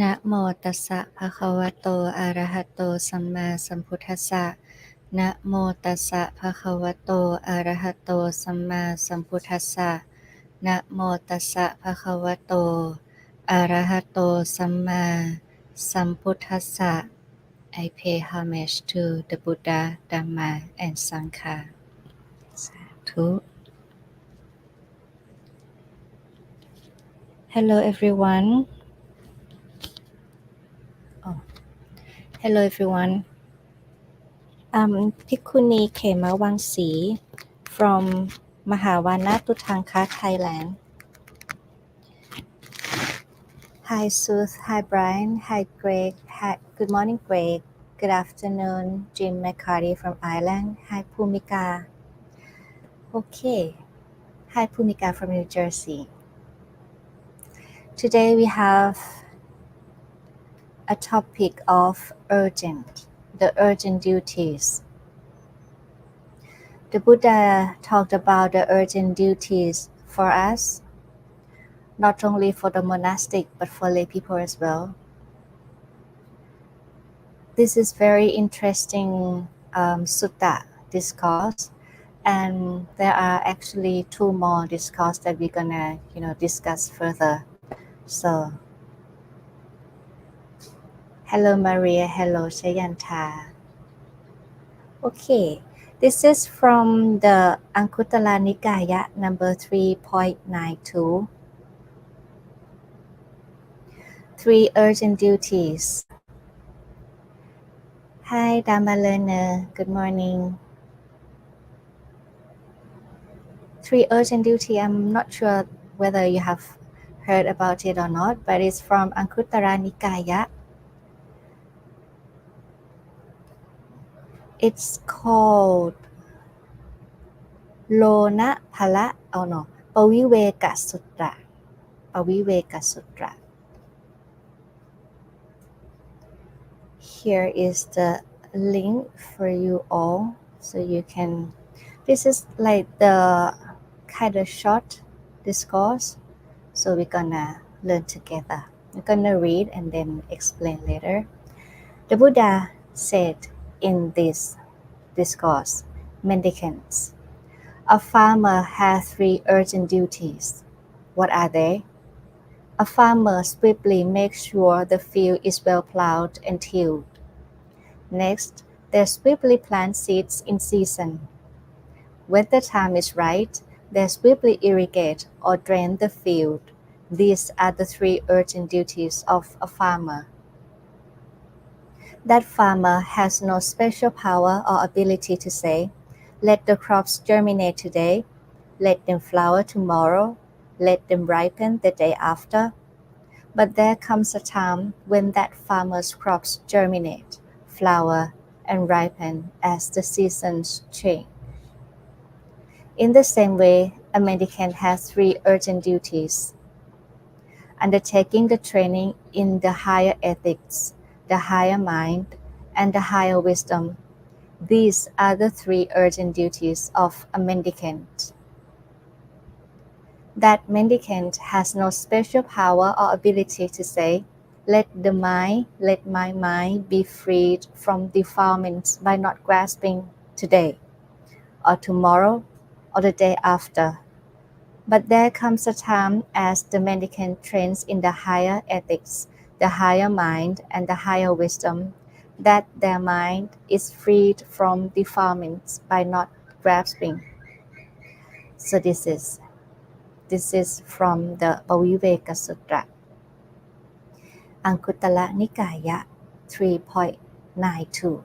นะโมตัสสะภะคะวะโตอะระหะโตสัมมาสัมพุทธัสสะนะโมตัสสะภะคะวะโตอะระหะโตสัมมาสัมพุทธัสสะนะโมตัสสะภะคะวะโตอะระหะโตสัมมาสัมพุทธัสสะ I pay homage to the Buddha, Dhamma and Sangha. สาธุ Hello everyone. Oh, hello everyone. Bhikkhuni Khemavamsi from Mahavanatuttanka, Thailand. Hi Sooth, hi Brian, hi Greg, hi, good morning Greg, good afternoon Jim McCarty from Ireland, hi Pumika. Okay, hi Pumika from New Jersey. Today we have a topic of the urgent duties. The Buddha talked about the urgent duties for us, not only for the monastic but for lay people as well. This is very interesting sutta discourse, and there are actually two more discourse that we're gonna discuss further. So, hello Maria, hello Shayanta. Okay, this is from the Anguttara Nikaya number 3.92. 3 urgent duties. Hi Dharma learner, good morning. 3 urgent duty, I'm not sure whether you have heard about it or not, but it's from Anguttara Nikaya. It's called Lona Phala, Paviveka Sutra. Paviveka Sutra. Here is the link for you all, so you can, this is like the kind of short discourse, so we're gonna learn together. We're gonna read and then explain later. The Buddha said in this discourse, Mendicants, a farmer has 3 urgent duties. What are they? A farmer swiftly makes sure the field is well plowed and tilled. Next, they swiftly plant seeds in season. When the time is right, they swiftly irrigate or drain the field. These are the 3 urgent duties of a farmer. That farmer has no special power or ability to say, let the crops germinate today, let them flower tomorrow, let them ripen the day after. But there comes a time when that farmer's crops germinate, flower, and ripen as the seasons change. In the same way, a mendicant has 3 urgent duties. Undertaking the training in the higher ethics, the higher mind, and the higher wisdom. These are the 3 urgent duties of a mendicant. That mendicant has no special power or ability to say, let my mind be freed from defilements by not grasping today, or tomorrow, or the day after. But there comes a time as the mendicant trains in the higher ethics, the higher mind, and the higher wisdom, that their mind is freed from defilements by not grasping. So this is from the Paviveka Sutra, Anguttara Nikaya 3.92.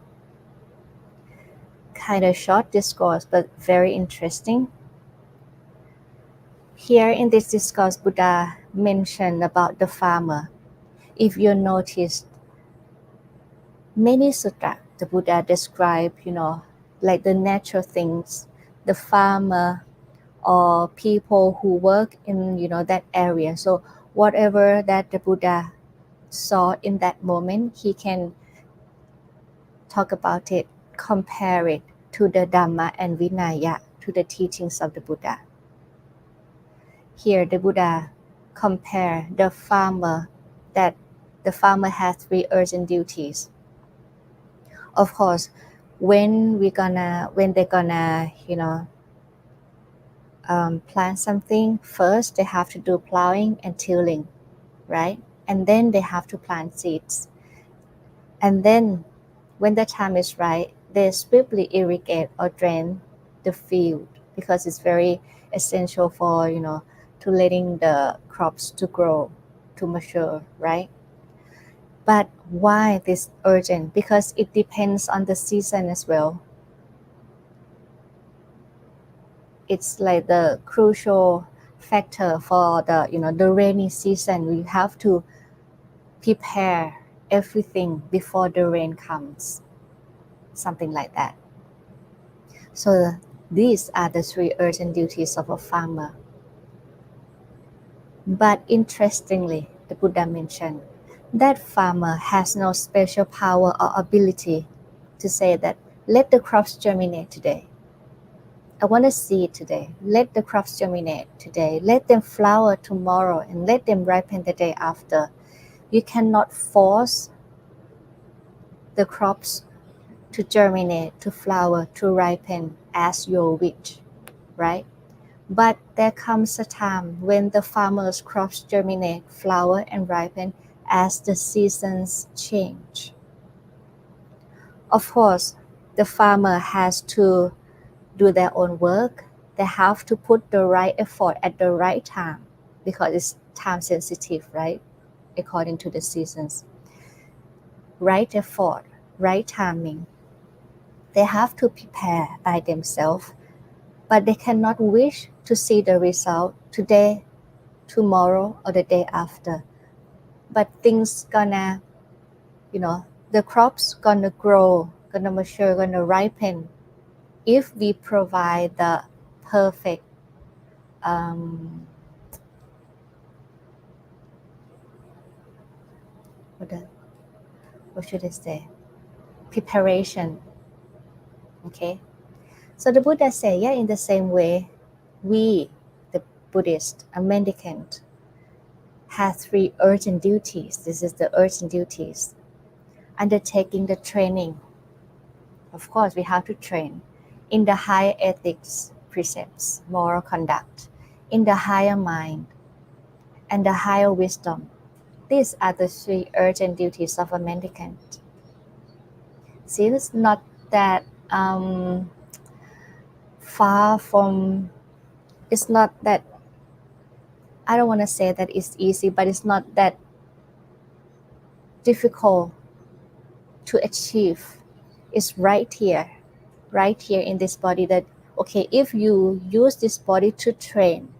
Kind of short discourse, but very interesting. Here in this discourse, Buddha mentioned about the farmer. If you notice, many sutta, the Buddha described, like the natural things, the farmer or people who work in, that area. So whatever that the Buddha saw in that moment, he can talk about it, compare it to the Dhamma and Vinaya, to the teachings of the Buddha. Here the Buddha compare the farmer that the farmer has three urgent duties. Of course, when they're gonna, plant something, first they have to do plowing and tilling, right? And then they have to plant seeds. And then when the time is right, they swiftly irrigate or drain the field because it's very essential for, to letting the crops to grow, to mature, right? But why this urgent? Because it depends on the season as well. It's like the crucial factor for the rainy season. We have to prepare everything before the rain comes, something like that. So these are the three urgent duties of a farmer. But interestingly, the Buddha mentioned that farmer has no special power or ability to say that let the crops germinate today. I want to see it today. Let the crops germinate today. Let them flower tomorrow and let them ripen the day after. You cannot force the crops to germinate, to flower, to ripen as your wish, right? But there comes a time when the farmer's crops germinate, flower, and ripen as the seasons change. Of course, the farmer has to do their own work. They have to put the right effort at the right time because it's time sensitive, right? According to the seasons. Right effort, right timing. They have to prepare by themselves, but they cannot wish to see the result today, tomorrow, or the day after. But things gonna, the crops gonna grow, gonna mature, gonna ripen if we provide the perfect um, what, the, what should I say? Preparation. Okay. So the Buddha say, yeah, in the same way, we, the Buddhist, a mendicant, have three urgent duties. This is the urgent duties. Undertaking the training. Of course, we have to train in the higher ethics, precepts, moral conduct, in the higher mind, and the higher wisdom. These are the three urgent duties of a mendicant. See, it's not that far from, it's not that, I don't want to say that it's easy, but it's not that difficult to achieve. It's right here in this body that, okay, if you use this body to train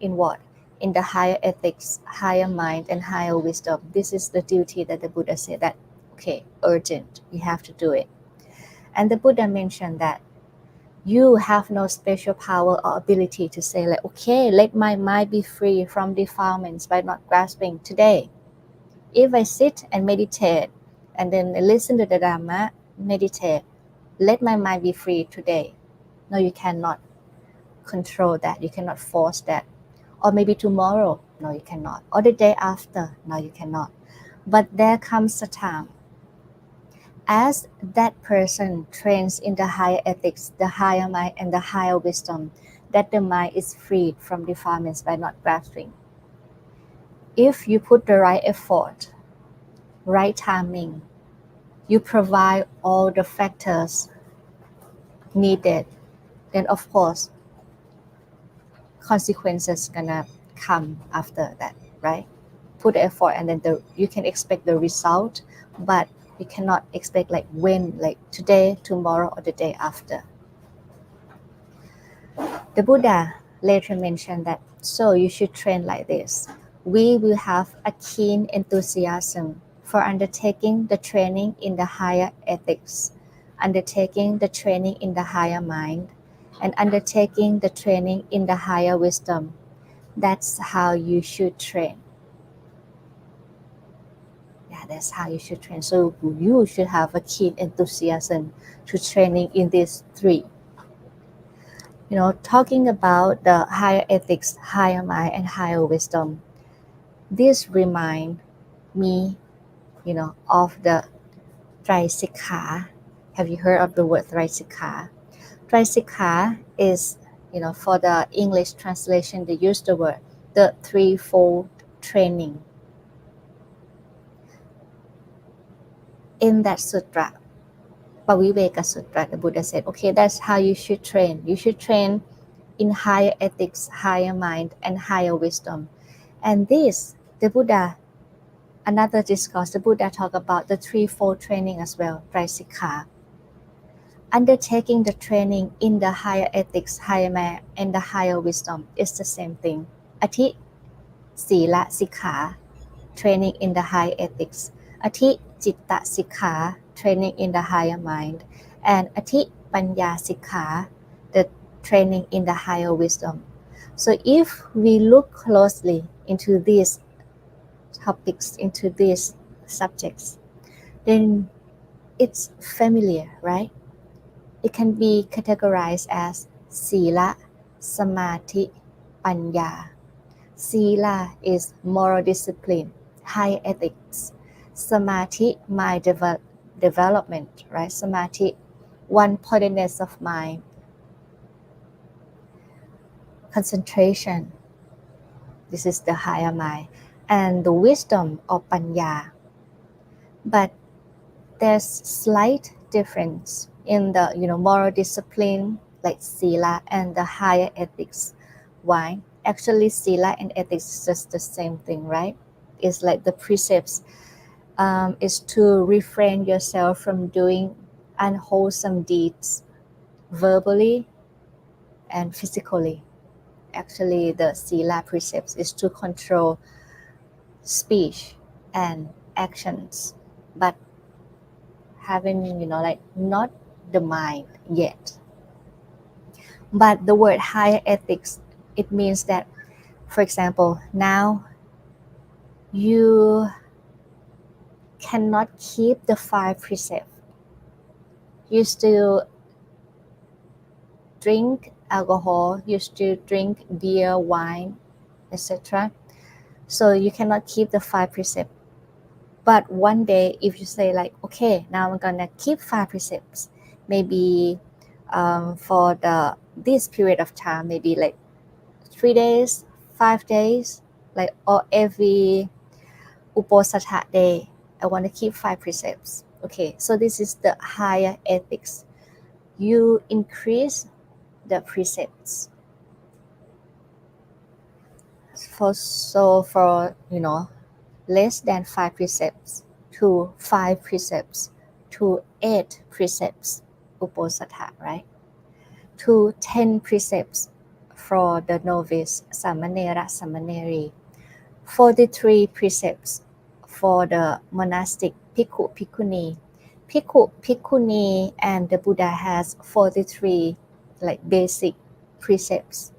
in what? In the higher ethics, higher mind, and higher wisdom. This is the duty that the Buddha said that, okay, urgent, you have to do it. And the Buddha mentioned that you have no special power or ability to say like, okay, let my mind be free from defilements by not grasping today. If I sit and meditate and then listen to the Dhamma, meditate, let my mind be free today. No, you cannot control that. You cannot force that. Or maybe tomorrow, no, you cannot. Or the day after, no, you cannot. But there comes a time as that person trains in the higher ethics, the higher mind, and the higher wisdom, that the mind is freed from defilements by not grasping. If you put the right effort, right timing, you provide all the factors needed, then of course, consequences gonna come after that, right? Put the effort and then you can expect the result, but you cannot expect like when, like today, tomorrow, or the day after. The Buddha later mentioned that, so you should train like this. We will have a keen enthusiasm for undertaking the training in the higher ethics, undertaking the training in the higher mind, and undertaking the training in the higher wisdom. That's how you should train. Yeah, that's how you should train. So you should have a keen enthusiasm to training in these three. Talking about the higher ethics, higher mind, and higher wisdom, this remind me, of the Trisikha. Have you heard of the word Trisikha? Trisikha is, for the English translation, they use the word the threefold training. In that sutra, Paviveka Sutra, the Buddha said, okay, that's how you should train. You should train in higher ethics, higher mind, and higher wisdom. And this, the Buddha, another discourse, the Buddha talked about the threefold training as well, Trisikha. Undertaking the training in the higher ethics, higher mind, and the higher wisdom is the same thing. Ati Sila Sikha, training in the high ethics. Ati Citta Sikha, training in the higher mind. And Ati Panya Sikha, the training in the higher wisdom. So if we look closely into these topics, into these subjects, then it's familiar, right? It can be categorized as Sila, Samadhi, Panya. Sila is moral discipline, high ethics. Samadhi, mind development, right? Samadhi, one-pointedness of mind. Concentration, this is the higher mind. And the wisdom of Panya. But there's slight difference in the moral discipline like Sila and the higher ethics. Why? Actually, Sila and ethics is just the same thing, right? It's like the precepts is to refrain yourself from doing unwholesome deeds verbally and physically. Actually, the Sila precepts is to control speech and actions, but having not the mind yet. But the word higher ethics, it means that, for example, now you cannot keep the 5 precepts. You still drink alcohol, you still drink beer, wine, etc. So you cannot keep the 5 precepts. But one day, if you say like, okay, now I'm gonna keep 5 precepts, maybe for this period of time, maybe like 3 days, 5 days, like, or every Uposatha day, I want to keep 5 precepts. Okay, so this is the higher ethics. You increase the precepts. For less than 5 precepts to 5 precepts to 8 precepts, Uposatha, right? To 10 precepts for the novice, Samanera, Samaneri. 43 precepts for the monastic Bhikkhu, Bhikkhuni. Bhikkhu, Bhikkhuni, and the Buddha has 43 like basic precepts.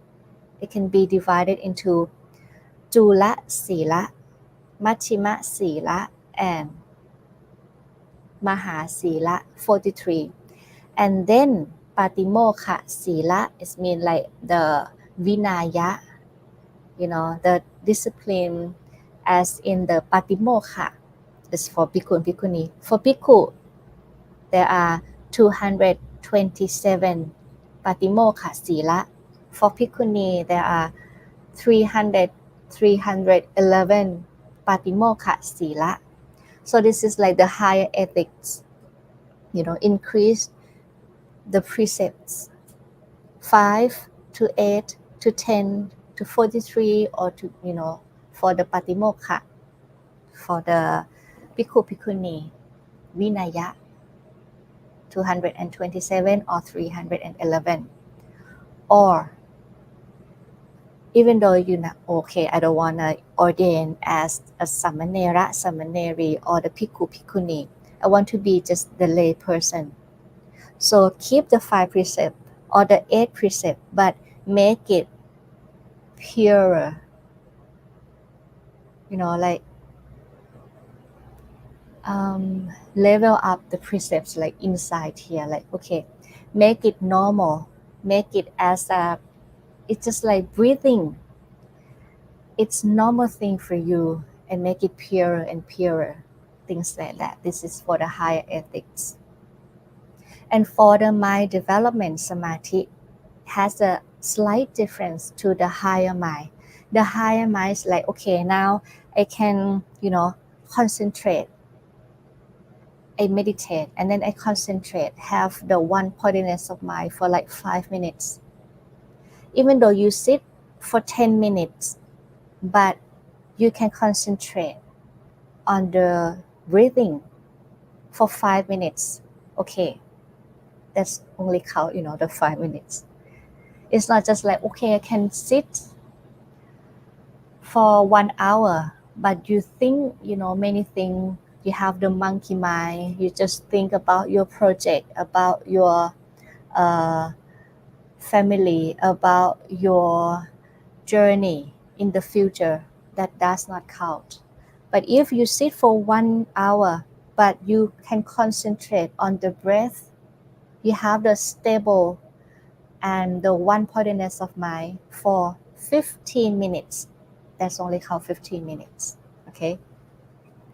It can be divided into Jula Sila, Machima Sila, and Maha Sila, 43. And then Patimokkha Sila is mean like the Vinaya, the discipline as in the Patimokkha is for Bhikkhu and Bhikkhuni. For Bhikkhu, there are 227 Patimokkha Sila. For Bhikkhuni, there are 311 Patimokkha Sila. So this is like the higher ethics, increase the precepts 5 to 8 to 10 to 43 or to, for the Patimokkha, for the Bhikkhu Bhikkhuni, Vinaya, 227 or 311. Or even though you're not, okay, I don't want to ordain as a Samanera, Samaneri, or the Bhikkhu Bhikkhuni. I want to be just the lay person. So keep the 5 precepts or the 8 precepts, but make it purer. Like level up the precepts like inside here, like, okay, make it normal, make it as it's just like breathing. It's normal thing for you, and make it purer and purer, things like that. This is for the higher ethics. And for the mind development, samadhi has a slight difference to the higher mind. The higher mind is like, okay, now I can, concentrate. I meditate and then I concentrate, have the one pointedness of mind for like 5 minutes. Even though you sit for 10 minutes, but you can concentrate on the breathing for 5 minutes. Okay, that's only count, the 5 minutes. It's not just like, okay, I can sit for 1 hour, but you think, many things. You have the monkey mind. You just think about your project, about your family, about your journey in the future. That does not count. But if you sit for 1 hour, but you can concentrate on the breath, you have the stable and the one pointedness of mind for 15 minutes. That's only count 15 minutes. Okay.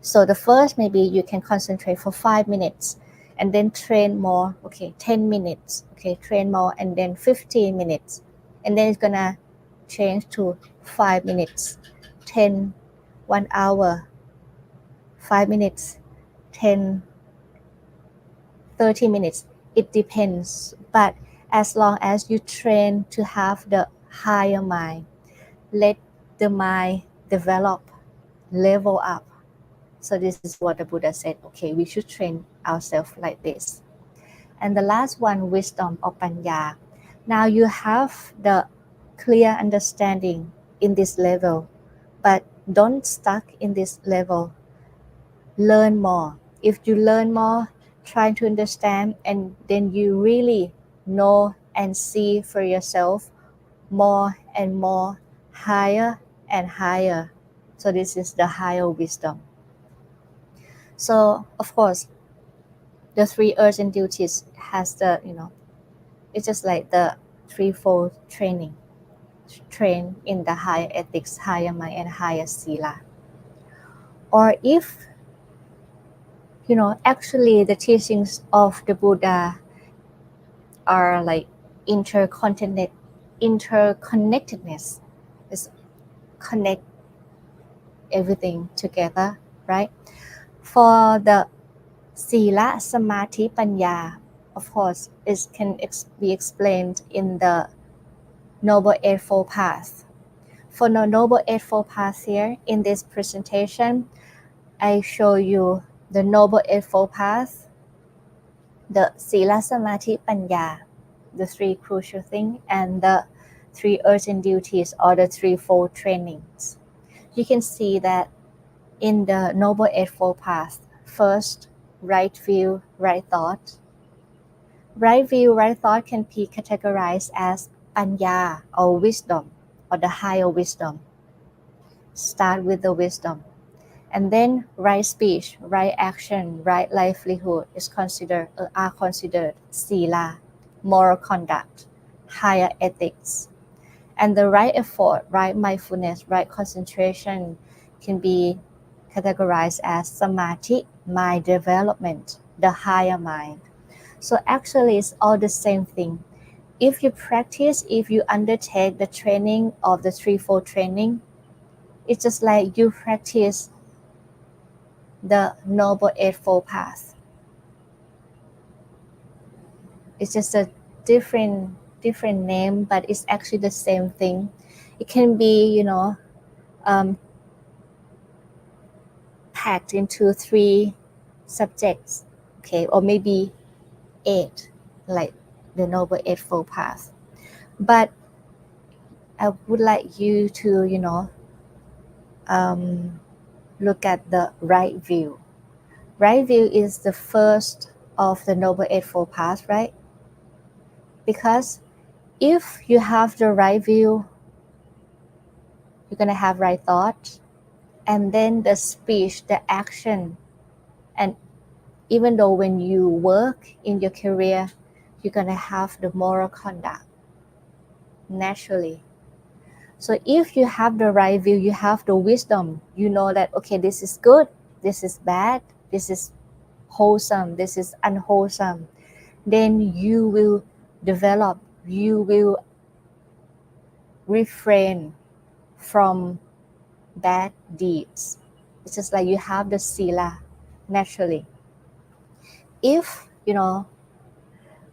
So the first, maybe you can concentrate for 5 minutes and then train more. Okay, 10 minutes. Okay, train more and then 15 minutes. And then it's gonna change to 5 minutes, 10, 1 hour, 5 minutes, 10, 30 minutes. It depends. But as long as you train to have the higher mind, let the mind develop, level up. So this is what the Buddha said, okay, we should train ourselves like this. And the last one, wisdom or panya. Now you have the clear understanding in this level, but don't stuck in this level. Learn more. If you learn more, try to understand, and then you really know and see for yourself more and more, higher and higher. So this is the higher wisdom. So of course, the three urgent duties has the, it's just like the threefold training. Train in the higher ethics, higher mind, and higher sila. Or if, actually the teachings of the Buddha are like interconnectedness. Is connect everything together, right? For the Sila, Samadhi, Panya, of course, it can be explained in the Noble Eightfold Path. For the Noble Eightfold Path here, in this presentation, I show you the Noble Eightfold Path, the Sila, Samadhi, Panya, the three crucial things, and the three urgent duties or the threefold trainings. You can see that in the Noble Eightfold Path, first, right view, right thought. Right view, right thought can be categorized as panya or wisdom or the higher wisdom. Start with the wisdom. And then right speech, right action, right livelihood are considered sila, moral conduct, higher ethics. And the right effort, right mindfulness, right concentration can be categorized as samadhi, mind development, the higher mind. So actually it's all the same thing. If you undertake the training of the threefold training, it's just like you practice the Noble Eightfold Path. It's just a different name, but it's actually the same thing. It can be, packed into 3 subjects, okay, or maybe 8, like the Noble Eightfold Path. But I would like you to, look at the right view. Right view is the first of the Noble Eightfold Path, right? Because if you have the right view, you're going to have right thought, and then the speech, the action, and even though when you work in your career, you're going to have the moral conduct naturally. So if you have the right view, you have the wisdom, you know that, okay, this is good, this is bad, this is wholesome, this is unwholesome, then you will develop, you will refrain from bad deeds. It's just like you have the sila naturally. If,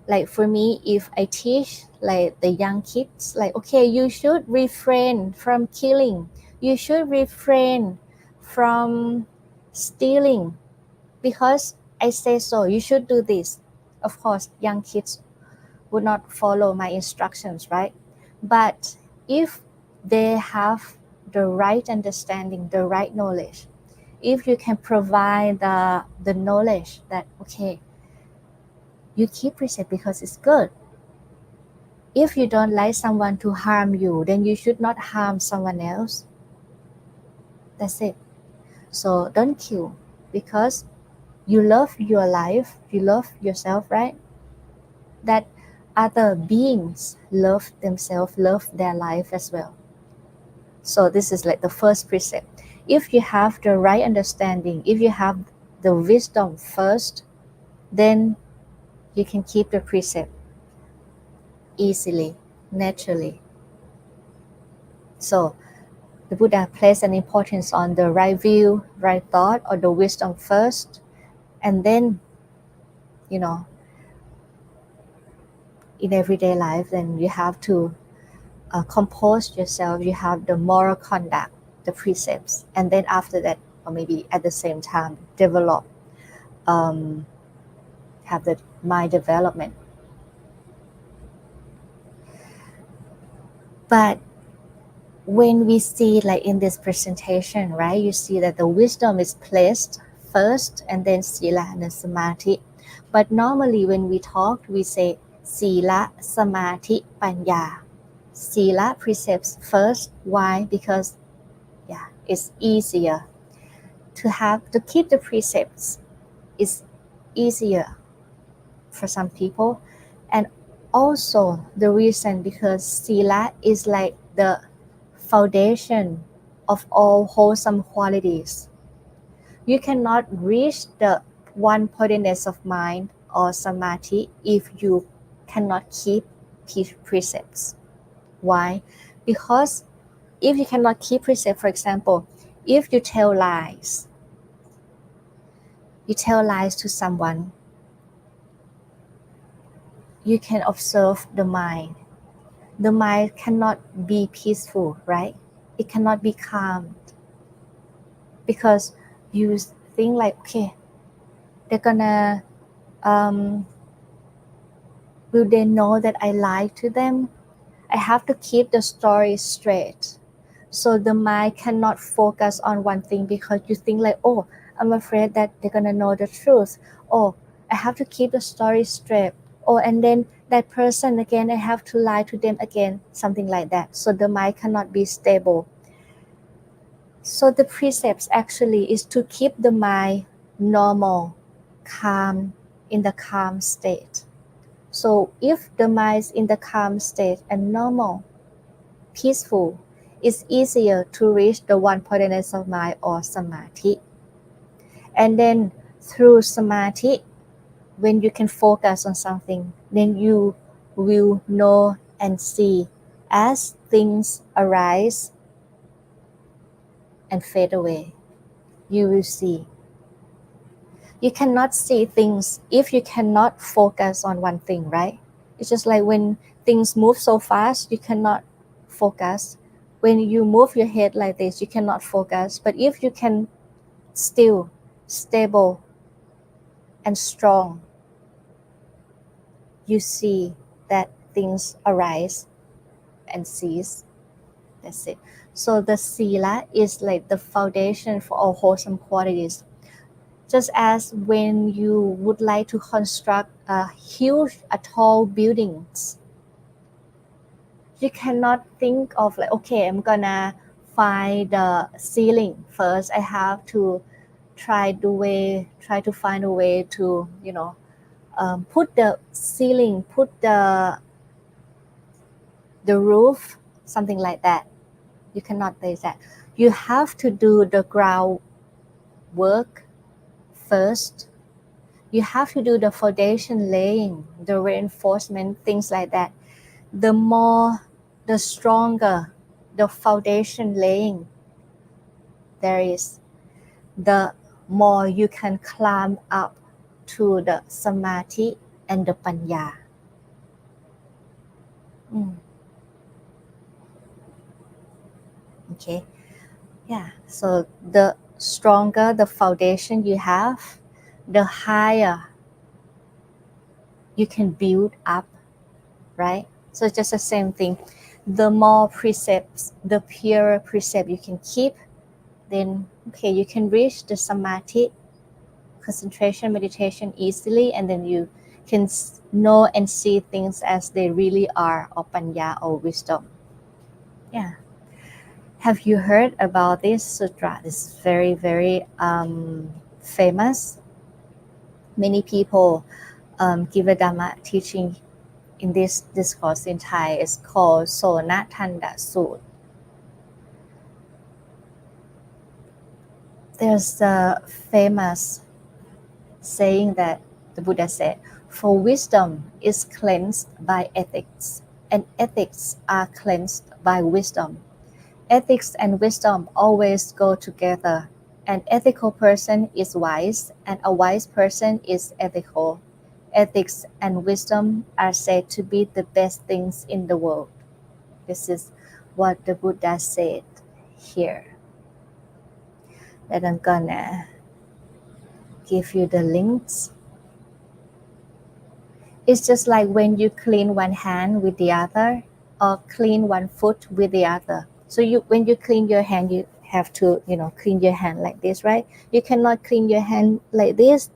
like for me, if I teach like the young kids, like, okay, you should refrain from killing, you should refrain from stealing, because I say so, you should do this. Of course, young kids would not follow my instructions, right? But if they have the right understanding, the right knowledge, if you can provide the knowledge that, okay, you keep precept because it's good. If you don't like someone to harm you, then you should not harm someone else. That's it. So don't kill, because you love your life, you love yourself, right? That other beings love themselves, love their life as well. So this is like the first precept. If you have the right understanding, if you have the wisdom first, then you can keep the precept easily, naturally. So the Buddha placed an importance on the right view, right thought, or the wisdom first, and then, in everyday life, then you have to compose yourself. You have the moral conduct, the precepts, and then after that, or maybe at the same time, develop, um, have the mind development. But when we see, like in this presentation, right, you see that the wisdom is placed first, and then sila and then samadhi. But normally when we talk, we say sila, samadhi, panya. Sila precepts first. Why? Because it's easier to keep the precepts. It's easier for some people, and also the reason because sila is like the foundation of all wholesome qualities. You cannot reach the one pointedness of mind or samadhi if you cannot keep precepts. Why? Because if you cannot keep precepts, for example, if you tell lies to someone, you can observe the mind. The mind cannot be peaceful, right? It cannot be calm, because you think like, okay, they're gonna, will they know that I lied to them? I have to keep the story straight. So the mind cannot focus on one thing, because you think like, oh, I'm afraid that they're gonna know the truth. Oh, I have to keep the story straight. Oh, and then that person again, I have to lie to them again, something like that. So the mind cannot be stable. So the precepts actually is to keep the mind normal, calm, in the calm state. So if the mind is in the calm state and normal, peaceful, it's easier to reach the one pointedness of mind or samadhi. And then through samadhi, when you can focus on something, then you will know and see as things arise and fade away. You will see. You cannot see things if you cannot focus on one thing, right? It's just like when things move so fast, you cannot focus. When you move your head like this, you cannot focus. But if you can still, stable, and strong, you see that things arise and cease. That's it. So the sila is like the foundation for all wholesome qualities. Just as when you would like to construct a tall buildings, you cannot think of like, okay, I'm gonna find the ceiling first. I have to try to find a way to, put the ceiling, put the roof, something like that. You cannot say that. You have to do the groundwork first. You have to do the foundation laying, the reinforcement, things like that. The stronger the foundation laying there is, the more you can climb up to the samadhi and the panya. Okay, yeah. So the stronger the foundation you have, the higher you can build up, right? So it's just the same thing. The more precepts, the purer precept you can keep, then okay, you can reach the samadhi, concentration, meditation easily, and then you can know and see things as they really are, or panya, or wisdom. Yeah. Have you heard about this sutra? This is very, very famous. Many people give a Dhamma teaching in this discourse in Thai. It's called Sonatanda Sut. There's a famous saying that the Buddha said, for wisdom is cleansed by ethics, and ethics are cleansed by wisdom. Ethics and wisdom always go together. An ethical person is wise, and a wise person is ethical. Ethics and wisdom are said to be the best things in the world. This is what the Buddha said here. And I'm gonna give you the links. It's just like when you clean one hand with the other, or clean one foot with the other. So when you clean your hand, you have to, clean your hand like this, right? You cannot clean your hand like this.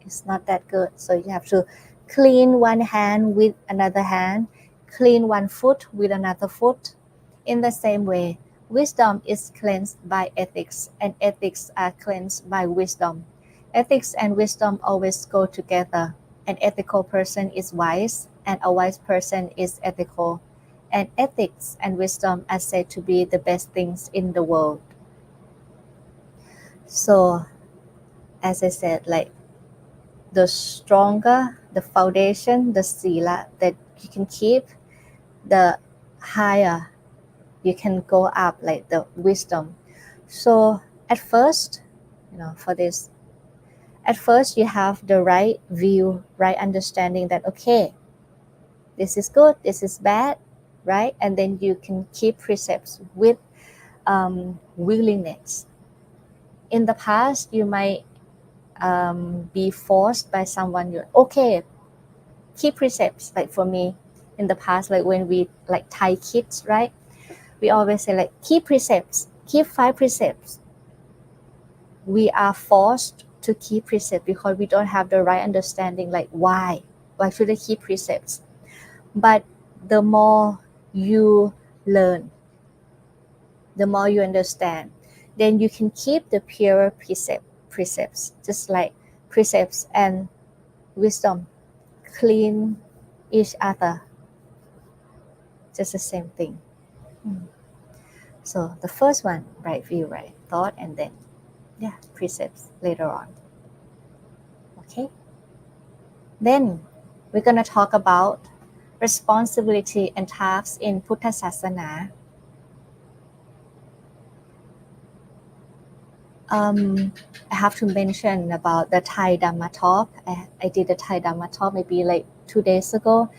It's not that good. So you have to clean one hand with another hand, clean one foot with another foot. In the same way, wisdom is cleansed by ethics, and ethics are cleansed by wisdom. Ethics and wisdom always go together. An ethical person is wise, and a wise person is ethical. And ethics and wisdom are said to be the best things in the world. So, as I said, like the stronger the foundation, the sila that you can keep, the higher you can go up, like the wisdom. So at first, for this, at first you have the right view, right understanding that, okay, this is good, this is bad, right? And then you can keep precepts with willingness. In the past, you might be forced by someone, okay, keep precepts. Like for me, in the past, like when we like Thai kids, right? We always say like, keep precepts, keep 5 precepts. We are forced to keep precepts because we don't have the right understanding, like why should I keep precepts? But the more you learn, the more you understand, then you can keep the purer precepts, just like precepts and wisdom clean each other, just the same thing. So the first one, right view, right thought, and then precepts later on. Okay, then we're going to talk about responsibility and tasks inพุทธศาสนา. I have to mention about the Thai Dhamma talk. I did a Thai Dhamma talk maybe like 2 days ago,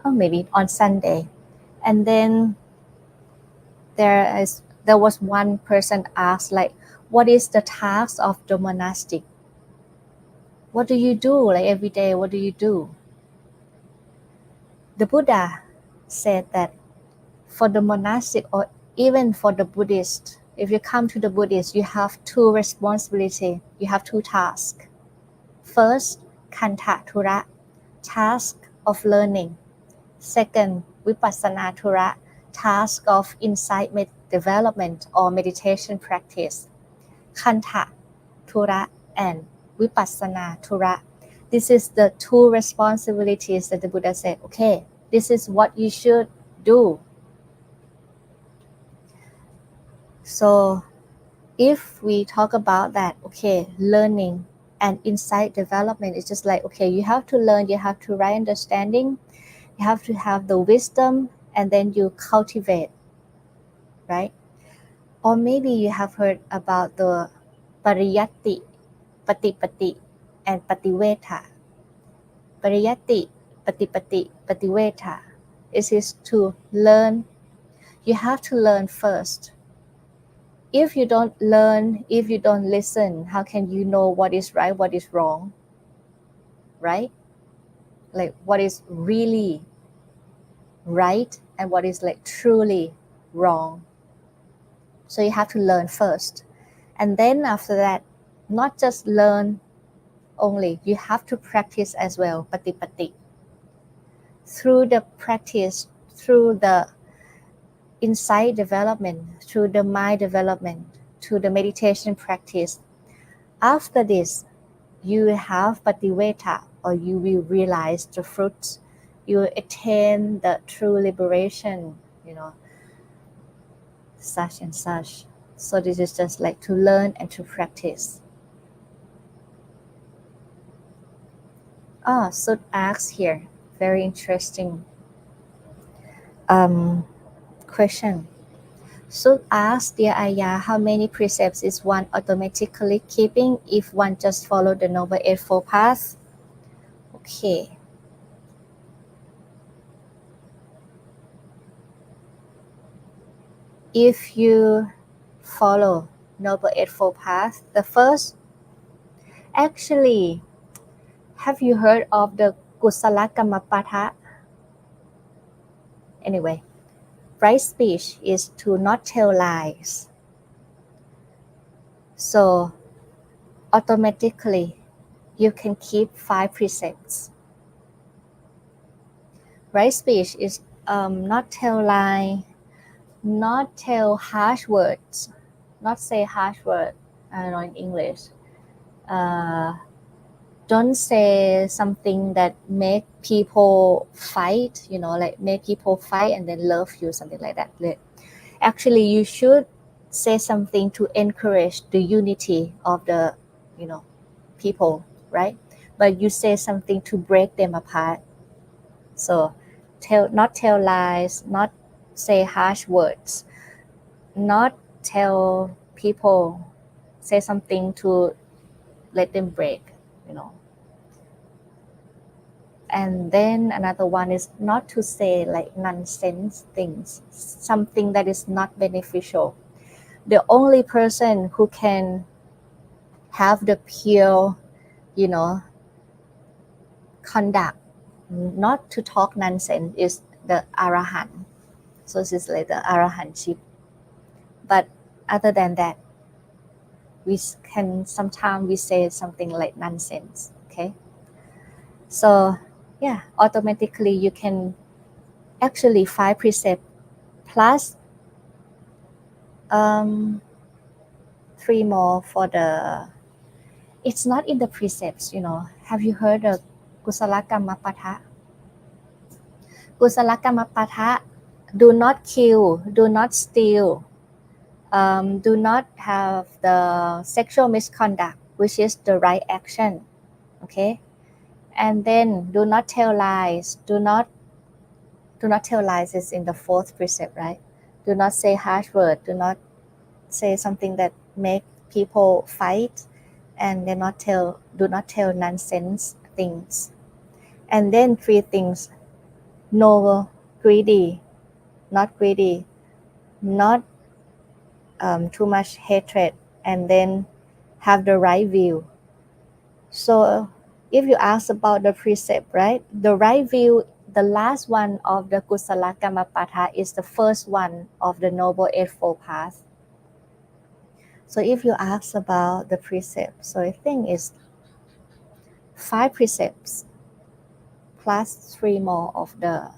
or maybe on Sunday. And then there was one person asked, like, what is the task of the monastic? What do you do, like every day? What do you do? The Buddha said that for the monastic, or even for the Buddhist, if you come to the Buddhist, you have 2 responsibilities. You have 2 tasks. First, kanta thura, task of learning. Second, vipassana thura, task of insight development or meditation practice. Kanta thura and vipassana thura. This is the 2 responsibilities that the Buddha said, okay, this is what you should do. So if we talk about that, okay, learning and insight development is just like, okay, you have to learn, you have to right understanding, you have to have the wisdom, and then you cultivate, right? Or maybe you have heard about the pariyatti, patipati, and pativeta. Pariyatti, patipati, pativeta. It is to learn. You have to learn first. If you don't learn, if you don't listen, how can you know what is right, what is wrong, right? Like what is really right and what is like truly wrong. So you have to learn first. And then after that, not just learn only, you have to practice as well, patipati. Through the practice, through the insight development, through the mind development, through the meditation practice. After this, you have pativeta, or you will realize the fruits. You will attain the true liberation, such and such. So this is just like to learn and to practice. Sud asks here, very interesting question. Sud asks, dear Ayya, how many precepts is one automatically keeping if one just follow the Noble Eightfold Path? Okay. If you follow Noble Eightfold Path, the first, actually, have you heard of the Kusala Kammapatha? Anyway, right speech is to not tell lies. So automatically, you can keep 5 precepts. Right speech is not tell lie, not tell harsh words, not say harsh word. I don't know in English. Don't say something that make people fight, like make people fight and then love you, something like that. Actually, you should say something to encourage the unity of the, people, right? But you say something to break them apart. So not tell lies, not say harsh words, not tell people, say something to let them break, And then another one is not to say like nonsense things, something that is not beneficial. The only person who can have the pure, conduct, not to talk nonsense, is the arahant. So this is like the arahantship. But other than that, we can sometimes we say something like nonsense. Okay. So yeah, automatically you can actually 5 precept plus 3 more for the, it's not in the precepts, Have you heard of Kusala Kammapatha? Kusala Kammapatha, do not kill, do not steal, do not have the sexual misconduct, which is the right action, okay? And then do not tell lies, do not tell lies is in the 4th precept, right? Do not say harsh word, do not say something that make people fight, and do not tell nonsense things. And then 3 things: no greedy, not too much hatred, and then have the right view. So if you ask about the precept, right, the right view, the last one of the Kusala Kammapatha is the first one of the Noble Eightfold Path. So if you ask about the precept, so I think it's 5 precepts plus 3 more of the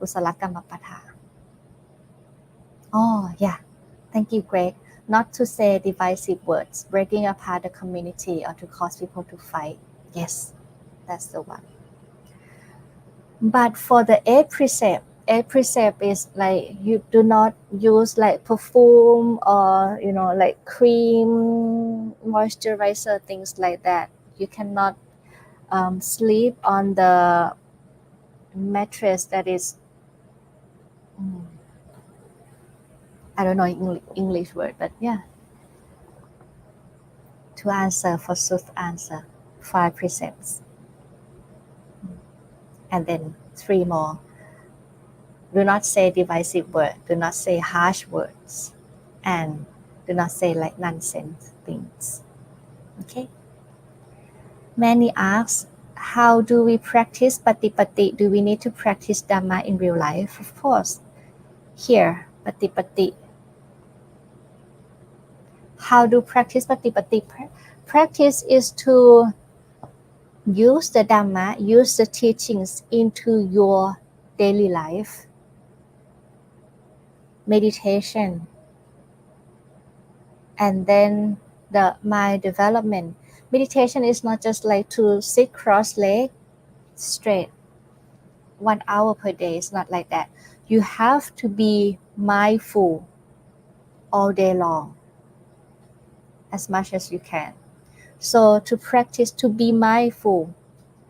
Kusala Kammapatha. Oh yeah, thank you, Greg. Not to say divisive words, breaking apart the community or to cause people to fight. Yes, that's the one. But for the 8th a precept is like you do not use like perfume or like cream, moisturizer, things like that. You cannot sleep on the mattress that is mm, I don't know English word, but yeah, to answer for Sooth answer, 5 precepts, and then 3 more. Do not say divisive words. Do not say harsh words, and do not say like nonsense things. Okay. Many ask, how do we practice patipati? Do we need to practice Dhamma in real life? Of course. Here, patipati. How do practice patipati? Practice is to use the Dhamma, use the teachings into your daily life. Meditation, and then the mind development. Meditation is not just like to sit cross-legged straight 1 hour per day. It's not like that. You have to be mindful all day long as much as you can. So to practice to be mindful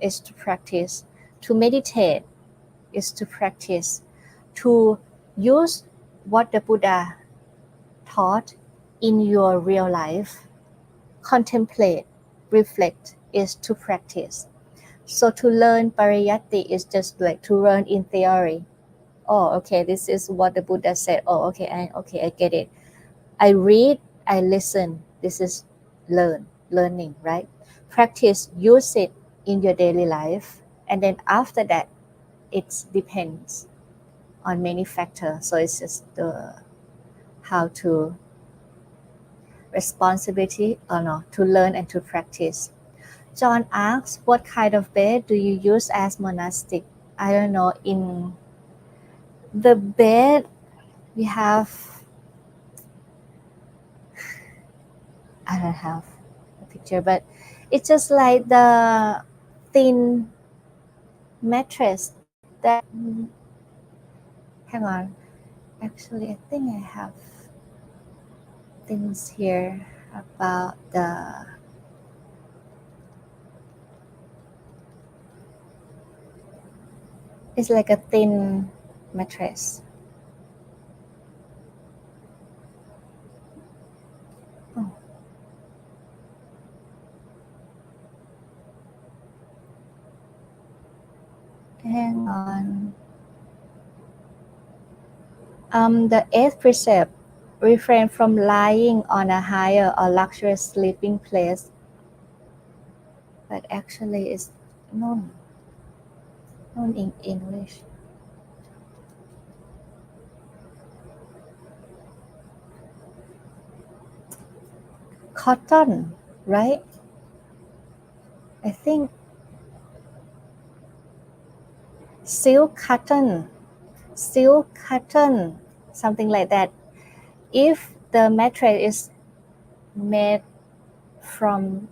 is to practice. To meditate is to practice. To use what the Buddha taught in your real life, contemplate, reflect is to practice. So to learn pariyatti is just like to learn in theory. Oh, okay, this is what the Buddha said. Oh, okay, I get it. I read, I listen. This is learning, right? Practice, use it in your daily life, and then after that, it depends on many factors. So it's just the how to responsibility or no to learn and to practice. John asks, what kind of bed do you use as monastic? I don't know. In the bed, we have, I don't have a picture, but it's just like the thin mattress that, hang on. Actually, I think I have things here about it's like a thin mattress. Oh, hang on. The 8th precept, refrain from lying on a higher or luxurious sleeping place. But actually, it's known in English. Cotton, right? I think silk cotton, something like that. If the mattress is made from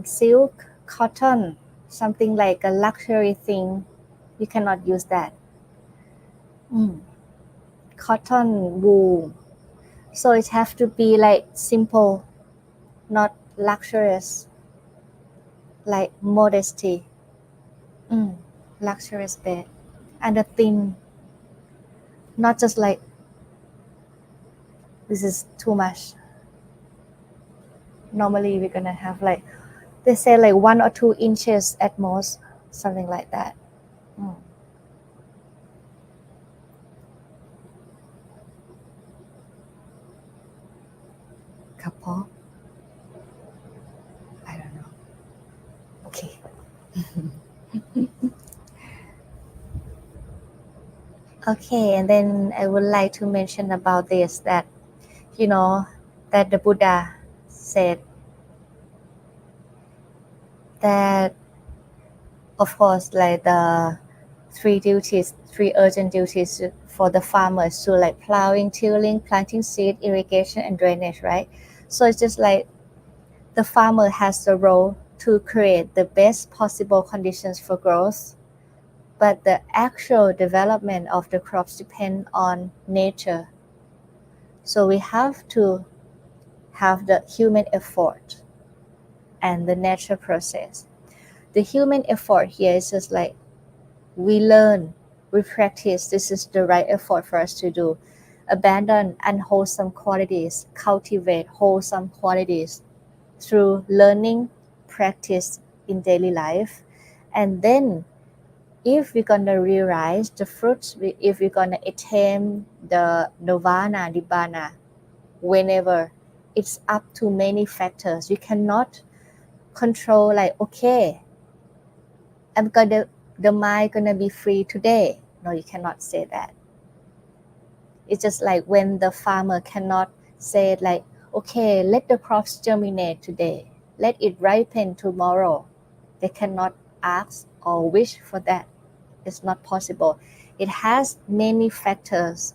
silk, cotton, something like a luxury thing, you cannot use that. Cotton, wool. So it have to be like simple, not luxurious, like modesty. Luxurious bed. And the thin, not just like this is too much. Normally we're gonna have like, they say like 1 or 2 inches at most, something like that. Couple, I don't know. Okay. Okay, and then I would like to mention about this, that that the Buddha said that, of course, like the 3 urgent duties for the farmers, to like plowing, tilling, planting seed, irrigation, and drainage, right? So it's just like the farmer has the role to create the best possible conditions for growth, but the actual development of the crops depend on nature. So we have to have the human effort and the natural process. The human effort here is just like we learn, we practice. This is the right effort for us to do. Abandon unwholesome qualities, cultivate wholesome qualities through learning, practice in daily life. And then if we're gonna realize the fruits, if we're gonna attain the nirvana, nibbana, whenever, it's up to many factors. You cannot control like, okay, I'm gonna, the mind gonna be free today. No, you cannot say that. It's just like when the farmer cannot say like, okay, let the crops germinate today, let it ripen tomorrow. They cannot ask or wish for that. It's not possible. It has many factors.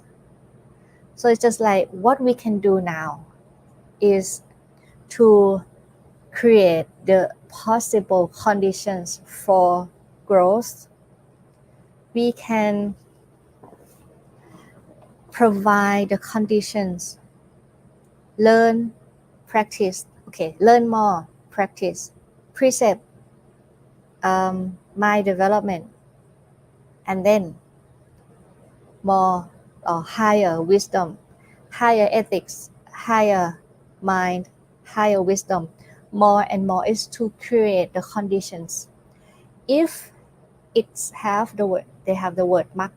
So it's just like what we can do now is to create the possible conditions for growth. We can provide the conditions, learn, practice. Okay, learn more, practice, precept, mind development, and then more or higher wisdom, higher ethics, higher mind, higher wisdom. More and more is to create the conditions. If it's have the word, they have the word makha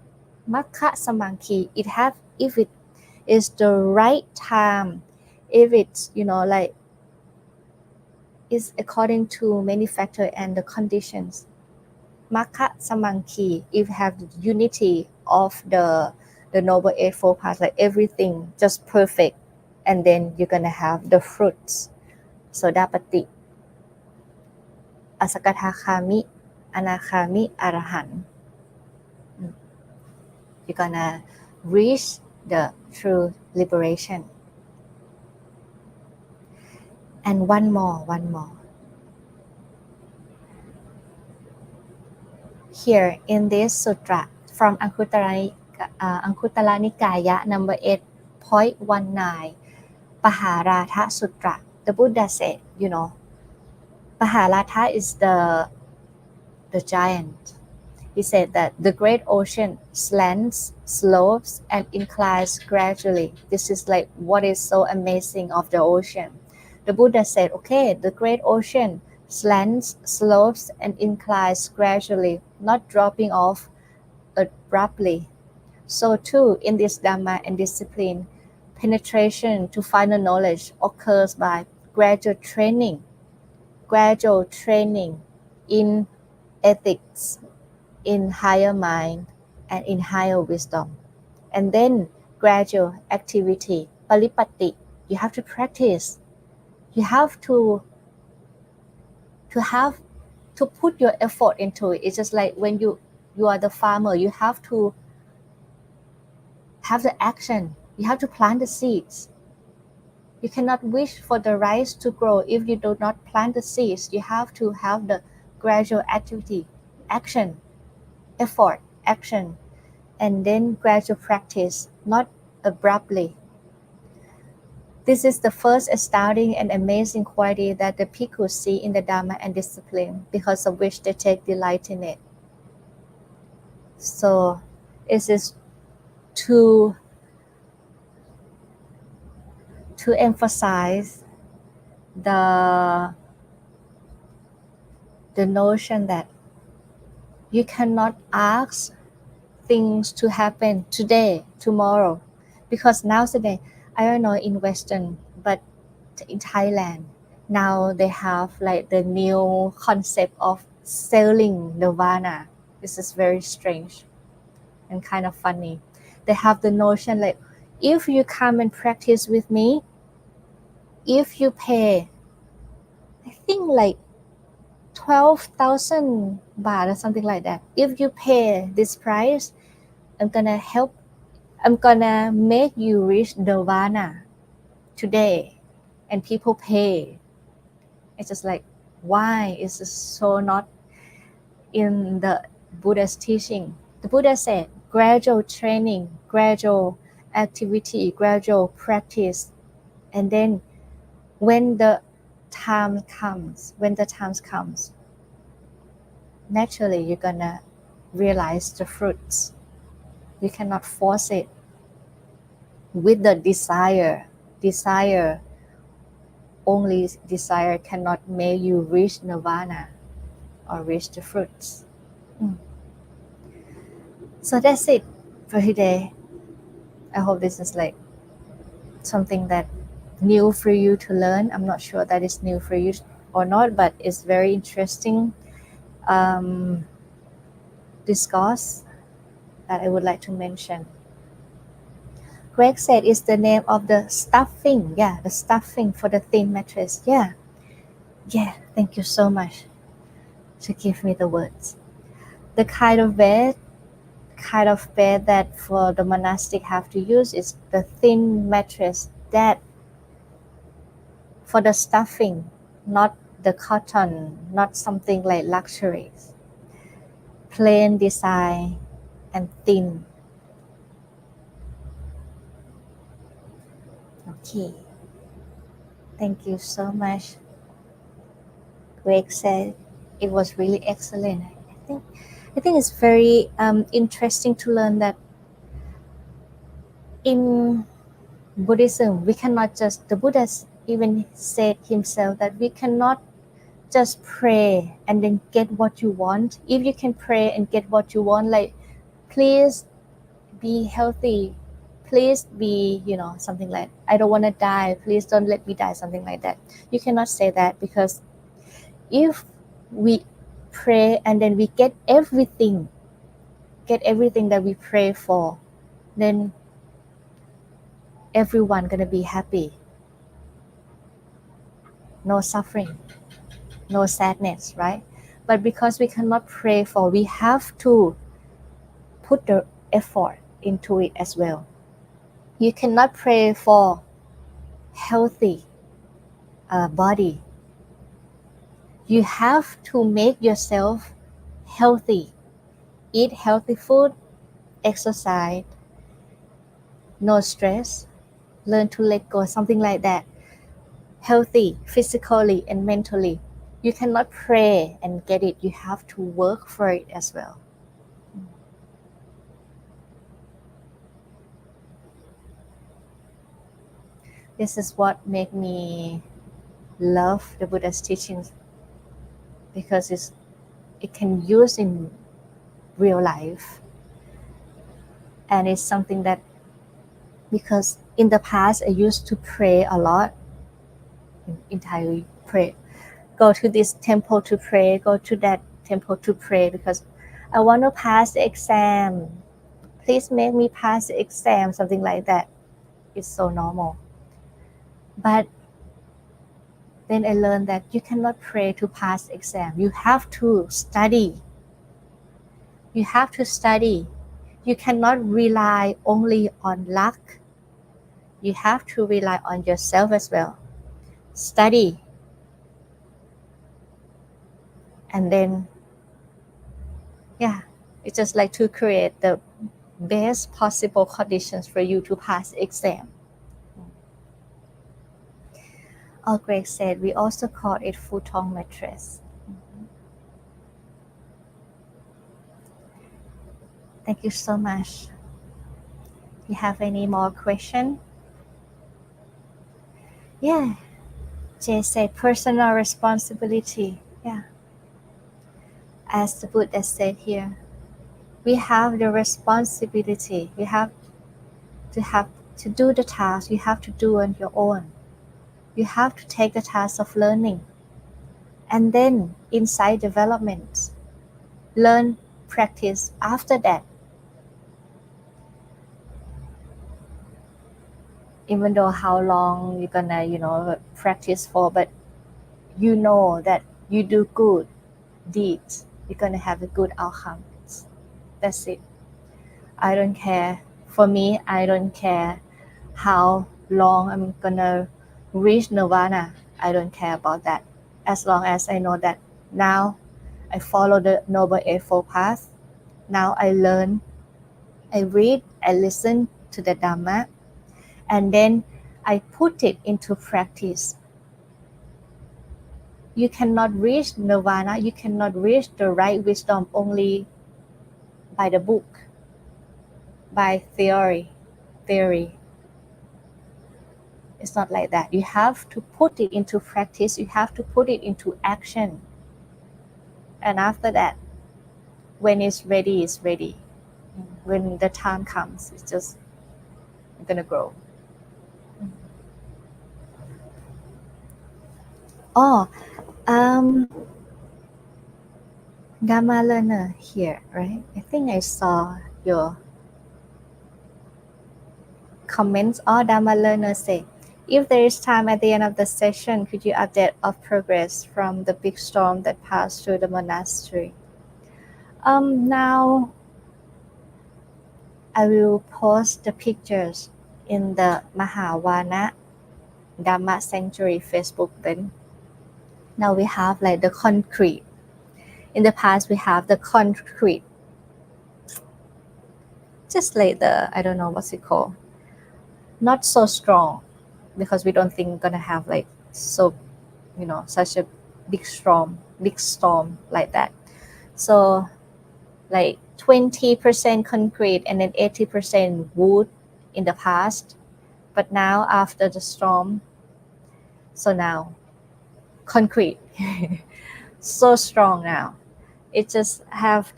samanki. It have, if it is the right time, if it's like is according to many factors and the conditions. Makha samanki, if have the unity of the noble eightfold path, like everything just perfect, and then you're gonna have the fruits. Sodapati, asakatha kami, anakami, arahan. You're gonna reach the true liberation. And one more. Here in this sutra from Anguttara Nikaya number 8.19, Paharatha Sutra, the Buddha said, Paharatha is the giant. He said that the great ocean slants, slopes, and inclines gradually. This is like what is so amazing of the ocean. The Buddha said, okay, the great ocean slants, slopes, and inclines gradually, not dropping off abruptly. So too, in this Dhamma and discipline, penetration to final knowledge occurs by gradual training in ethics, in higher mind, and in higher wisdom. And then gradual activity, palipati. You have to practice. You have to have to put your effort into it. It's just like when you are the farmer, you have to have the action. You have to plant the seeds. You cannot wish for the rice to grow if you do not plant the seeds. You have to have the gradual activity, action, effort, action, and then gradual practice, not abruptly. This is the first astounding and amazing quality that the bhikkhus see in the Dhamma and discipline, because of which they take delight in it. So it is to emphasize the notion that you cannot ask things to happen today, tomorrow, because nowadays, I don't know in Western, but in Thailand, now they have like the new concept of selling nirvana. This is very strange and kind of funny. They have the notion like, if you come and practice with me, if you pay, I think like 12,000 baht or something like that. If you pay this price, I'm gonna make you reach nirvana today. And people pay. It's just like, why is this so not in the Buddha's teaching. The Buddha said gradual training, gradual activity, gradual practice, and then when the time comes, naturally you're gonna realize the fruits. You cannot force it with the desire. Desire, only desire cannot make you reach nirvana or reach the fruits. So that's it for today. I hope this is like something that new for you to learn. I'm not sure that is new for you or not, but it's very interesting discourse that I would like to mention. Greg said it's the name of the stuffing. Yeah, the stuffing for the thin mattress. Yeah. Thank you so much to give me the words. The kind of bed that for the monastic have to use is the thin mattress that for the stuffing, not the cotton, not something like luxuries. Plain design and thin. Okay. Thank you so much. Greg said it was really excellent. I think it's very interesting to learn that in Buddhism we cannot just the Buddha even said himself that we cannot just pray and then get what you want. If you can pray and get what you want, like please be healthy, please be something like I don't want to die, please don't let me die, something like that. You cannot say that, because if we pray and then we get everything that we pray for, then everyone gonna be happy, no suffering, no sadness, right? But because we cannot pray for, we have to put the effort into it as well. You cannot pray for healthy body. You have to make yourself healthy. Eat healthy food, exercise, no stress, learn to let go, something like that. Healthy physically and mentally. You cannot pray and get it. You have to work for it as well. This is what made me love the Buddha's teachings, because it can use in real life, and it's something that, because in the past I used to pray a lot, entirely pray, go to this temple to pray, go to that temple to pray, because I want to pass the exam, please make me pass the exam, something like that. It's so normal. But then I learned that you cannot pray to pass exam. You have to study. You have to study. You cannot rely only on luck. You have to rely on yourself as well. Study. And then, it's just like to create the best possible conditions for you to pass exam. All Greg said, we also call it futon mattress. Thank you so much. You have any more question? Yeah. Jay said personal responsibility. Yeah. As the Buddha said here, we have the responsibility. We have to do the task. You have to do on your own. You have to take the task of learning. And then insight development. Learn, practice after that. Even though how long you're gonna, practice for, but you know that you do good deeds, you're gonna have a good outcomes. That's it. I don't care. For me, I don't care how long I'm gonna reach nirvana. I don't care about that. As long as I know that now I follow the Noble Eightfold Path, Now I learn, I read, I listen to the Dhamma, and then I put it into practice. You cannot reach nirvana, you cannot reach the right wisdom only by the book, by theory. It's not like that. You have to put it into practice, you have to put it into action. And after that, when it's ready, it's ready. When the time comes, it's just gonna grow. Oh, um, Dharma learner here, right? I think I saw your comments. Oh, Dharma learner say, if there is time at the end of the session, could you update of progress from the big storm that passed through the monastery? Now I will post the pictures in the Mahawana Dhamma Sanctuary Facebook then. Now we have like the concrete. In the past we have the concrete. Just like the, I don't know what's it called. Not so strong because we don't think gonna have like so, such a big storm like that. So like 20% concrete and then 80% wood in the past. But now after the storm, so now concrete. So strong now. It just have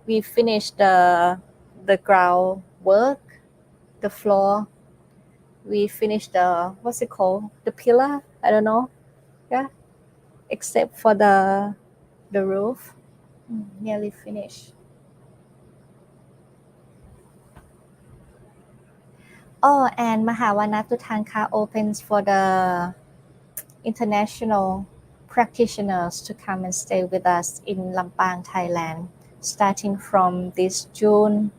we finished the ground work, the floor. We finished what's it called? The pillar? I don't know. Yeah. Except for the roof. Nearly finished. Oh, and Mahavanatutanka opens for the international practitioners to come and stay with us in Lampang, Thailand, starting from this June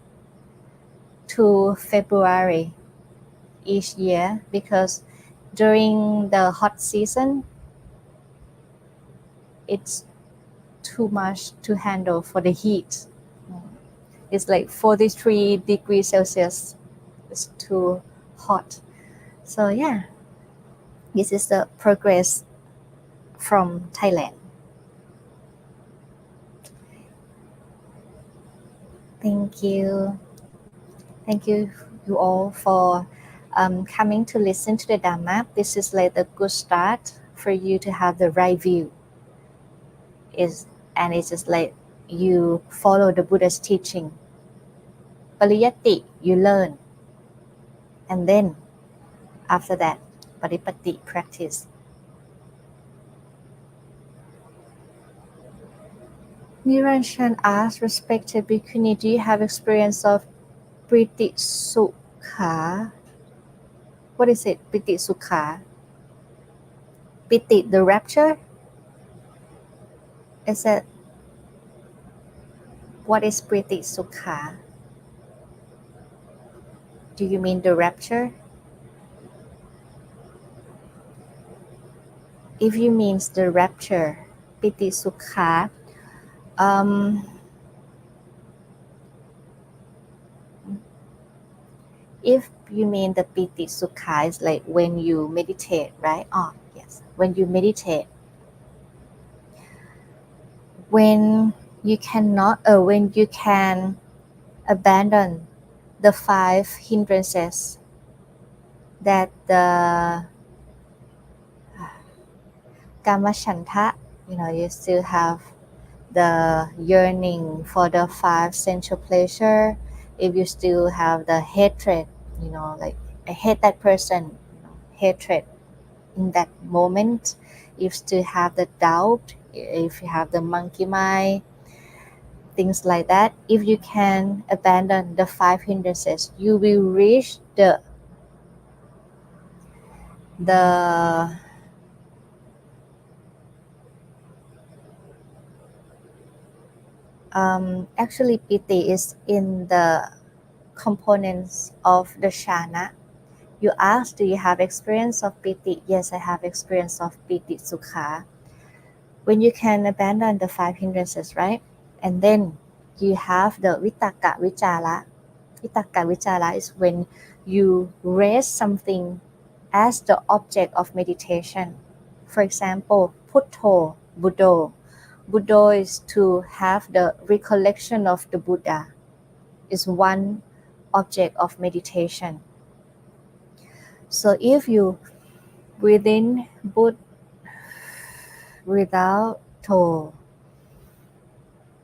to February each year, because during the hot season, it's too much to handle for the heat. It's like 43 degrees Celsius. It's too hot. So yeah, this is the progress from Thailand. Thank you. Thank you all for coming to listen to the Dhamma. This is like the good start for you to have the right view. And it's just like you follow the Buddha's teaching. Pariyatti, you learn. And then after that, Paripatti, practice. Niranjan asks, respected Bhikkhuni, do you have experience of Priti Sukha? What is it, Priti Sukha? Piti, the rapture? Is it, what is Priti Sukha? Do you mean the rapture? If you mean the rapture, Piti Sukha, if you mean the Piti Sukha is like when you meditate, right? Oh, yes. When you meditate, when you when you can abandon the 5 hindrances that the Kamashanta, you still have the yearning for the 5 sensual pleasure. If you still have the hatred, like I hate that person, hatred in that moment. If you still have the doubt, if you have the monkey mind, things like that, if you can abandon the 5 hindrances, you will reach the actually piti is in the components of the shana. You asked, do you have experience of piti? Yes, I have experience of piti sukha. When you can abandon the 5 hindrances, right? And then you have the Vitakka Vichara. Vitakka Vichara is when you raise something as the object of meditation. For example, Putto, Buddho. Buddho is to have the recollection of the Buddha, is one object of meditation. So if you breathe in, without to,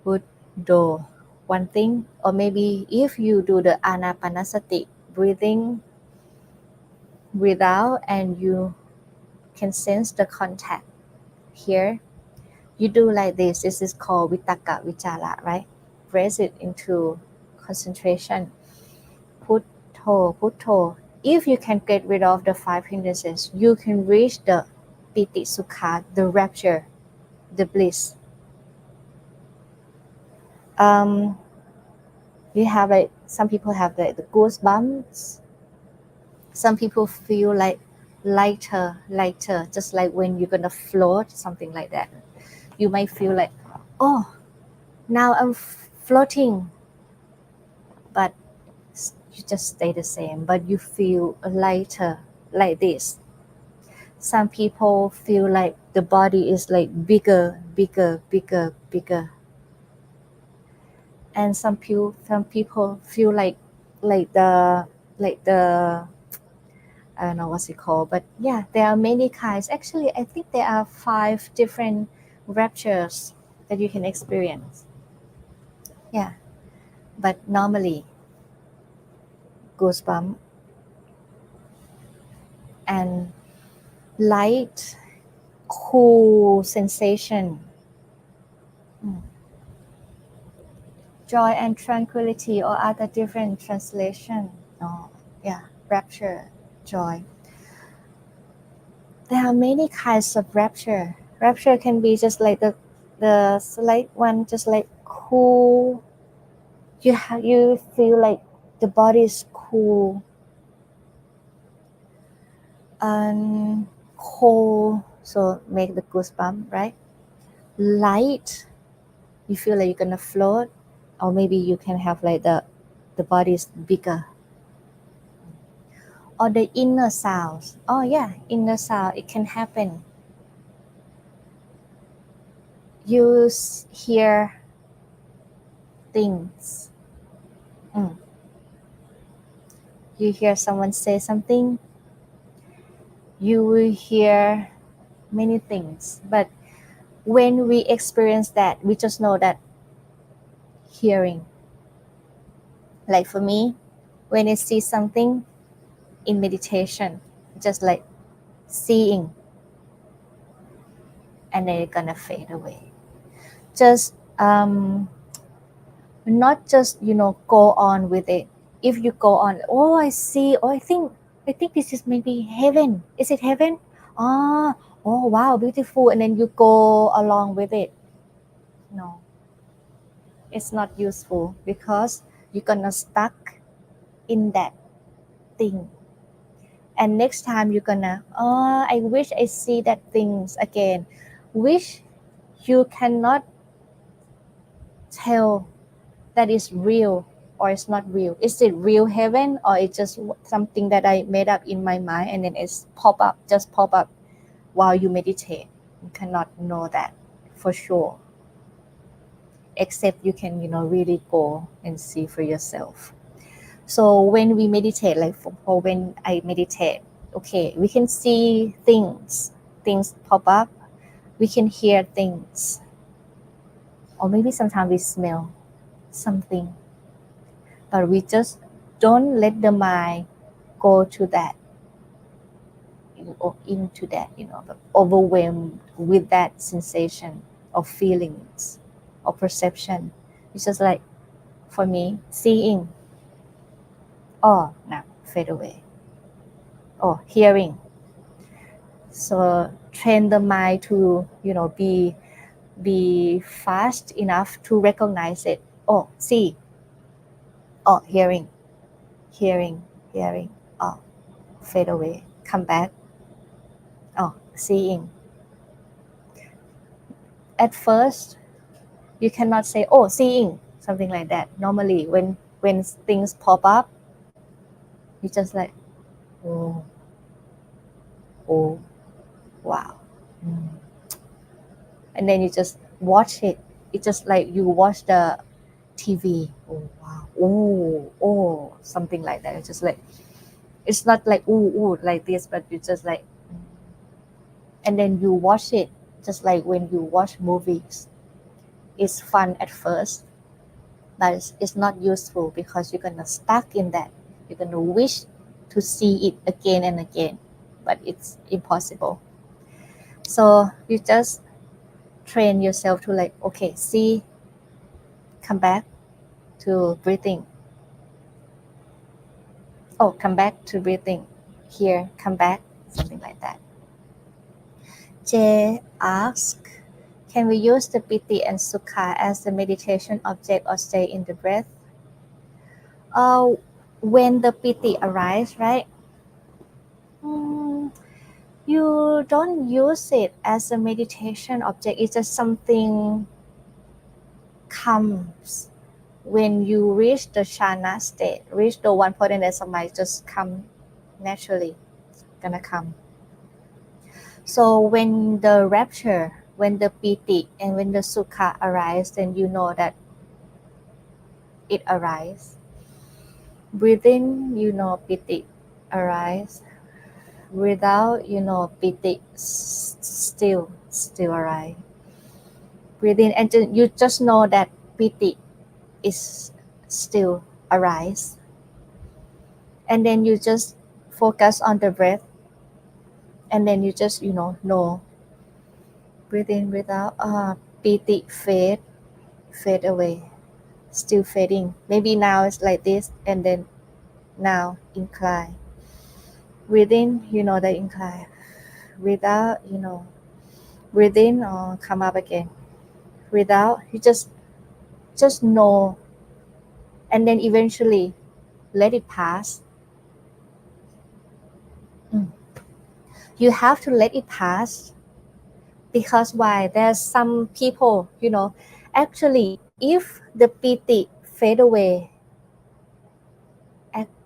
Buddho, one thing, or maybe if you do the Anapanasati, breathing without and you can sense the contact here, you do like this. This is called Vitakka Vichara, right? Raise it into concentration. Putto, Putto. If you can get rid of the five hindrances, you can reach the piti sukha, the rapture, the bliss. Um, we have like some people have the goosebumps. Some people feel like lighter, just like when you're gonna float, something like that. You might feel like, oh, now I'm floating, but you just stay the same, but you feel lighter like this. Some people feel like the body is like bigger, and some people feel like the I don't know what's it called, but yeah, there are many kinds. Actually, I think there are 5 different raptures that you can experience. Yeah, but normally goosebump and light, cool sensation, mm, joy and tranquility, or other different translation. Oh, yeah, rapture, joy. There are many kinds of rapture. Rapture can be just like the slight one, just like cool. You feel like the body is cool and cold, so make the goosebump, right? Light, you feel like you're gonna float, or maybe you can have like the body is bigger. Or the inner sounds. Oh yeah, inner sound, it can happen. You hear things. Mm. You hear someone say something, you will hear many things. But when we experience that, we just know that hearing. Like for me, when I see something in meditation, just like seeing, and then it's gonna fade away. Just not just go on with it. If you go on, oh I see, oh I think this is maybe heaven. Is it heaven? Ah, oh wow, beautiful, and then you go along with it. No, it's not useful because you're gonna stuck in that thing. And next time you're gonna, oh I wish I see that things again. Wish you cannot tell that is real or it's not real. Is it real heaven, or it's just something that I made up in my mind and then it's just pop up while you meditate? You cannot know that for sure, except you can really go and see for yourself. So when we meditate, like for when I meditate, okay, we can see things pop up, we can hear things, or maybe sometimes we smell something, but we just don't let the mind go to that or into that, but overwhelmed with that sensation of feelings or perception. It's just like, for me, seeing, oh, now fade away, or hearing. So train the mind to, be fast enough to recognize it. Oh, see. Oh, hearing, hearing. Oh, fade away, come back. Oh, seeing. At first, you cannot say, oh, seeing. something like that. Normally, when things pop up, you just like, oh, oh, wow. And then you just watch it. It's just like you watch the TV. Oh, wow. Oh, something like that. It's just like, it's not like, ooh, like this, but you just like, and then you watch it just like when you watch movies. It's fun at first, but it's not useful because you're gonna stuck in that. You're gonna wish to see it again and again, but it's impossible. So you just train yourself to like, okay, see, come back to breathing. Oh, come back to breathing. Here, come back, something like that. Jay asks, can we use the piti and sukha as the meditation object or stay in the breath? When the piti arises, right? You don't use it as a meditation object. It's just something comes when you reach the jhana state, reach the one pointedness of mind, just come naturally. It's gonna come. So when the rapture, when the piti, and when the sukha arise, then you know that it arises. Breathe in, you know piti arise. Breathe out, you know piti still arise. Breathe in, and you just know that piti is still arise. And then you just focus on the breath, and then you just know. Breathe in, breathe out. Piti fade away, still fading. Maybe now it's like this, and then now incline. Breathe in, you know the incline. Breathe out, you know. Breathe in or come up again. Breathe out, you just know, and then eventually let it pass. You have to let it pass, because why? There's some people, actually, if the piti fade away,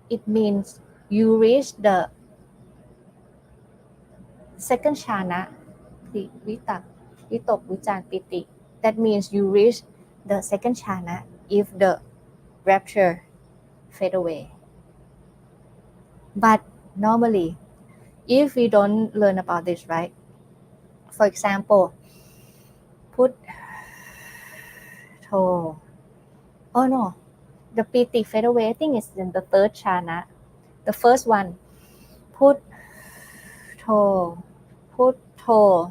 it means you reach the second jhana, vitak, vitok, vichan, piti. That means you reach the second jhana if the rapture fade away. But normally, if we don't learn about this, right? For example, put toe. Oh no, the piti fade away. I think it's in the third jhana. The first one, put toe,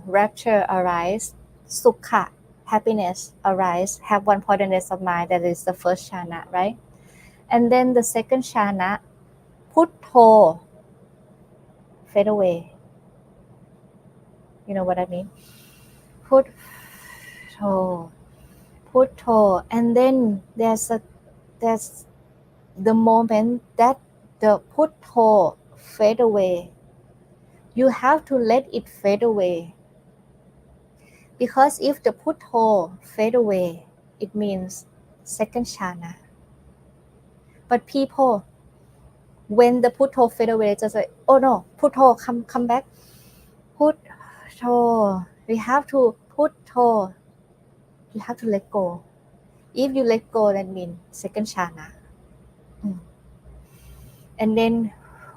rapture arise, sukha, happiness arise, have one pointedness of mind. That is the first jhana, right? And then the second jhana, putto, fade away. You know what I mean? Putto, and then there's the moment that the putto fade away. You have to let it fade away, because if the putto fade away, it means second jhana. But people, when the putto fade away, just like, oh no, putto, come back. Putto, we have to putto. You have to let go. If you let go, that means second jhana. And then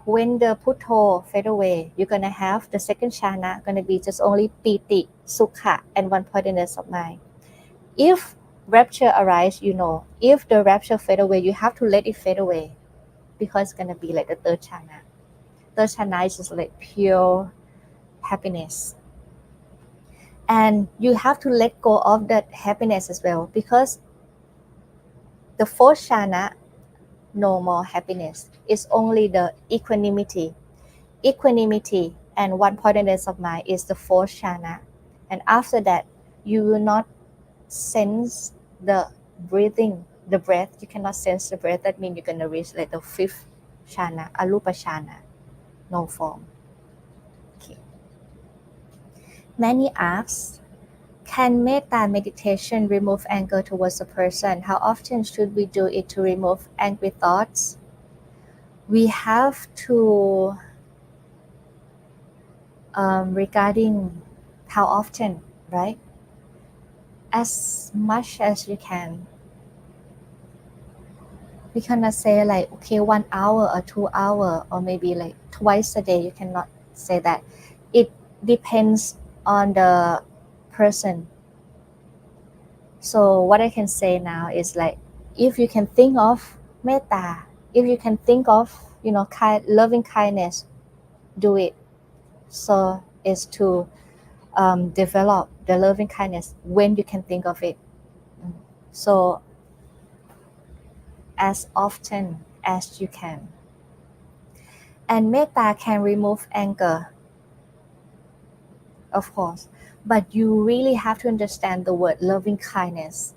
when the putto fade away, you're gonna have the second jhana gonna be just only piti, sukha, and one pointedness of mind. If rapture arise, if the rapture fade away, you have to let it fade away, because it's gonna be like the third jhana. Third jhana is just like pure happiness. And you have to let go of that happiness as well, because the fourth jhana, no more happiness. It's only the equanimity. Equanimity and one pointedness of mind is the fourth jhana. And after that, you will not sense the breathing, the breath. You cannot sense the breath. That means you're going to reach like the fifth jhana, arupa jhana, no form. Okay. Many asks, Can metta meditation remove anger towards a person? How often should we do it to remove angry thoughts? We have to, regarding how often, right? As much as you can. We cannot say like, okay, 1 hour or 2 hour, or maybe like twice a day. You cannot say that. It depends on the person. So what I can say now is like, if you can think of metta, if you can think of, loving kindness, do it. So it's to develop the loving kindness when you can think of it. So as often as you can. And metta can remove anger, of course, but you really have to understand the word loving kindness.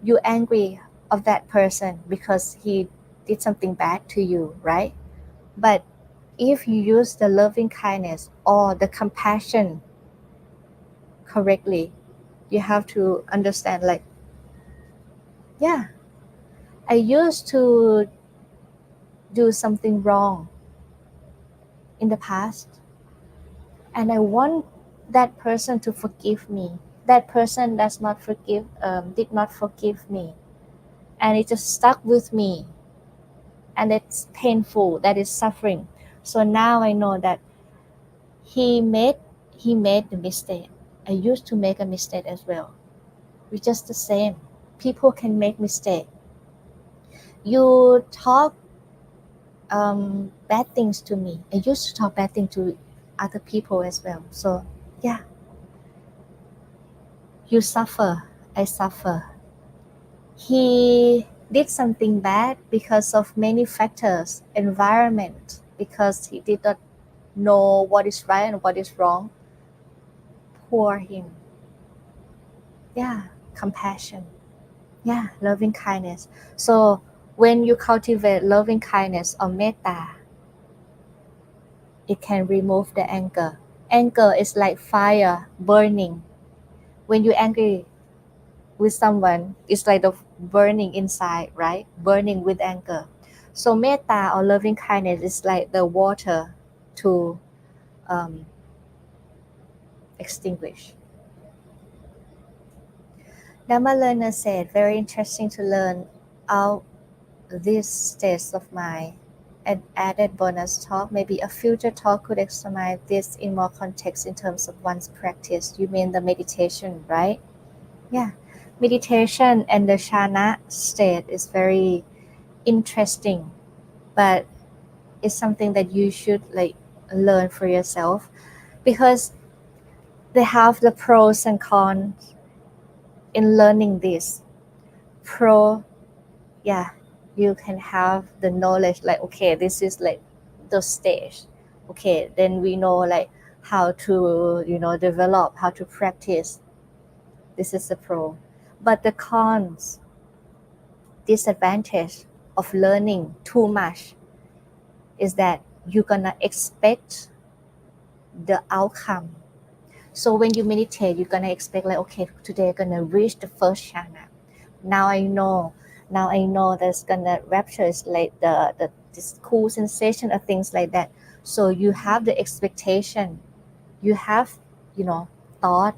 You're angry of that person because he did something bad to you, right? But if you use the loving kindness or the compassion correctly, you have to understand like, yeah, I used to do something wrong in the past, and I want that person to forgive me. That person did not forgive me, and it just stuck with me, and it's painful. That is suffering. So now I know that he made he made the mistake. I used to make a mistake as well. We're just the same. People can make mistake. You talk bad things to me. I used to talk bad things to other people as well. So yeah, you suffer. I suffer. He did something bad because of many factors, environment, because he did not know what is right and what is wrong. Poor him. Yeah, compassion. Yeah, loving kindness. So when you cultivate loving kindness or metta, it can remove the anger. Anger is like fire burning. When you're angry with someone, it's like the burning inside, right? Burning with anger. So metta or loving kindness is like the water to um, extinguish. Dhamma learner said, very interesting to learn out these states of mind. An added bonus talk, maybe a future talk could examine this in more context in terms of one's practice. You mean the meditation, right? Yeah. Meditation and the jhana state is very interesting, but it's something that you should like learn for yourself, because they have the pros and cons in learning this. Pro, yeah, you can have the knowledge like, okay, this is like the stage. Okay, then we know like how to, develop, how to practice. This is the pro. But the cons, disadvantage of learning too much is that you're gonna expect the outcome. So when you meditate, you're gonna expect like, okay, today I'm gonna reach the first jhana. Now I know. Now I know that's gonna rapture is like the this cool sensation or things like that. So you have the expectation. You have, thought.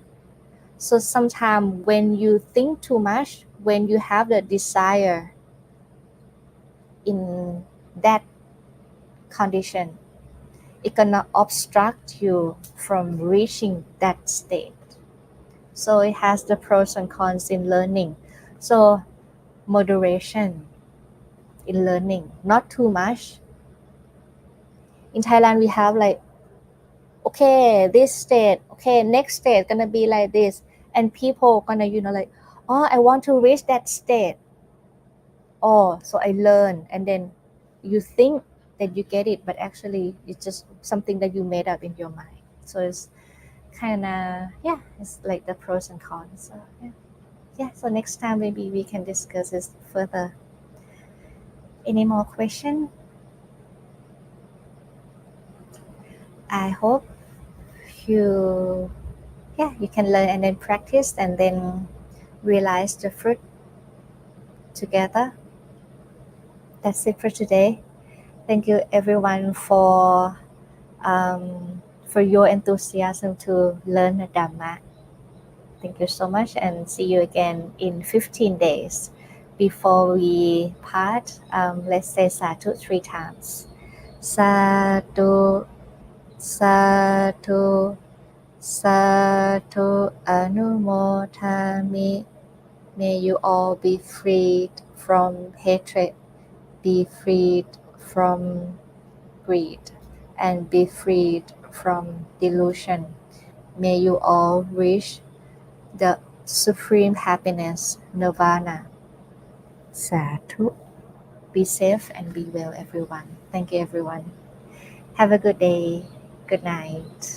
So sometimes when you think too much, when you have the desire in that condition, it gonna obstruct you from reaching that state. So it has the pros and cons in learning. So moderation in learning, not too much. In Thailand, we have like, okay, this state, okay, next state gonna be like this, and people gonna, like, oh, I want to reach that state. Oh, so I learn, and then you think that you get it, but actually it's just something that you made up in your mind. So it's kind of, yeah, it's like the pros and cons. So yeah, so next time maybe we can discuss this further. Any more question? I hope you yeah, you can learn and then practice and then realize the fruit together. That's it for today. Thank you everyone for your enthusiasm to learn the Dhamma. Thank you so much and see you again in 15 days. Before we part, let's say Sadhu 3 times. Sadhu, Sadhu, Sadhu Anumodhami. May you all be freed from hatred, be freed from greed, and be freed from delusion. May you all reach the supreme happiness, nirvana. Sadhu. Be safe and be well, everyone. Thank you, everyone. Have a good day. Good night.